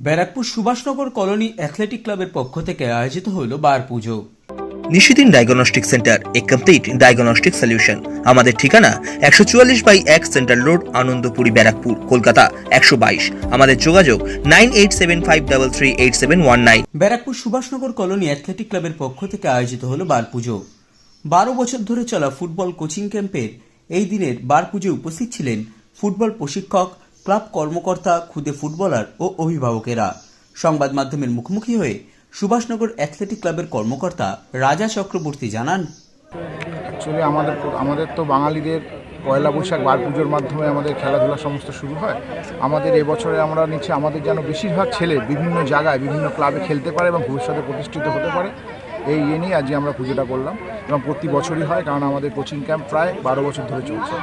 Barrackpore Subhashnagar colony athletic ক্লাবের পক্ষ থেকে আয়োজিত হলো বার পুজো। নিশিদিন ডায়াগনস্টিক সেন্টার, এ কমপ্লিট ডায়াগনস্টিক সলিউশন। আমাদের ঠিকানা 144/1 সেন্ট্রাল রোড, আনন্দপুরি, ব্যারাকপুর, কলকাতা 122। আমাদের যোগাযোগ 9875338719। ব্যারাকপুর সুভাষনগর কলোনি অ্যাথলেটিক ক্লাবের পক্ষ থেকে আয়োজিত হলো বার পুজো। 12 বছর ধরে চলা ফুটবল কোচিং ক্যাম্পের এই দিনের বার পুজোয় উপস্থিত ছিলেন ফুটবল প্রশিক্ষক, ক্লাব কর্মকর্তা, খুদে ফুটবলার ও অভিভাবকেরা। সংবাদ মাধ্যমের মুখোমুখি হয়ে সুভাষনগর অ্যাথলেটিক ক্লাবের কর্মকর্তা রাজা চক্রবর্তী জানান, অ্যাকচুয়ালি আমাদের তো বাঙালিদের পয়লা বৈশাখ বার পুজোর মাধ্যমে আমাদের খেলাধুলা সমস্ত শুরু হয়। আমাদের এবছরে আমরা নিচ্ছি আমাদের যেন বেশিরভাগ ছেলে বিভিন্ন জায়গায় বিভিন্ন ক্লাবে খেলতে পারে এবং ভবিষ্যতে প্রতিষ্ঠিত হতে পারে, এই নিয়ে আজকে আমরা পুজোটা করলাম। এবং প্রতি বছরই হয়, কারণ আমাদের কোচিং ক্যাম্প প্রায় 12 বছর ধরে চলছে।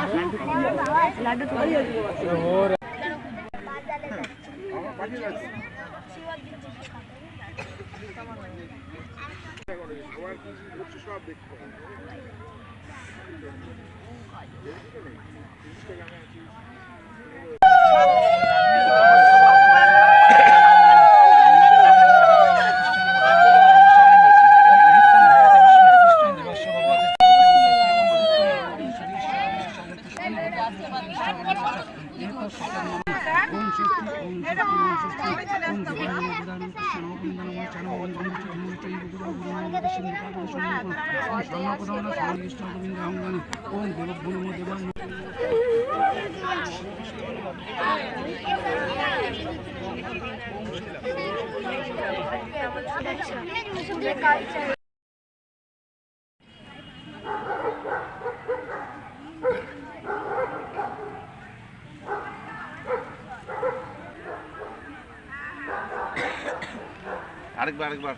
আরেকবার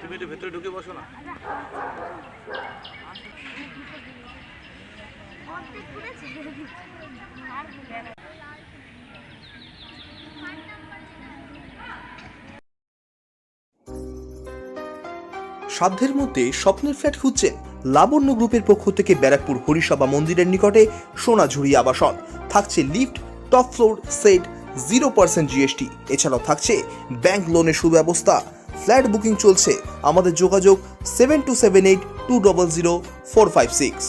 তুমি একটু ভেতরে ঢুকে বসো না। সাধ্যের মধ্যে স্বপ্নের ফ্ল্যাট খুঁজছেন? লাবণ্য গ্রুপের পক্ষ থেকে ব্যারাকপুর হরিসভা মন্দিরের নিকটে সোনাঝুরি আবাসন। থাকছে lift, top floor, set, 0% GST। এছাড়াও থাকছে ব্যাংক লোনের সুব্যবস্থা। ফ্ল্যাট বুকিং চলছে। আমাদের যোগাযোগ 7278200456।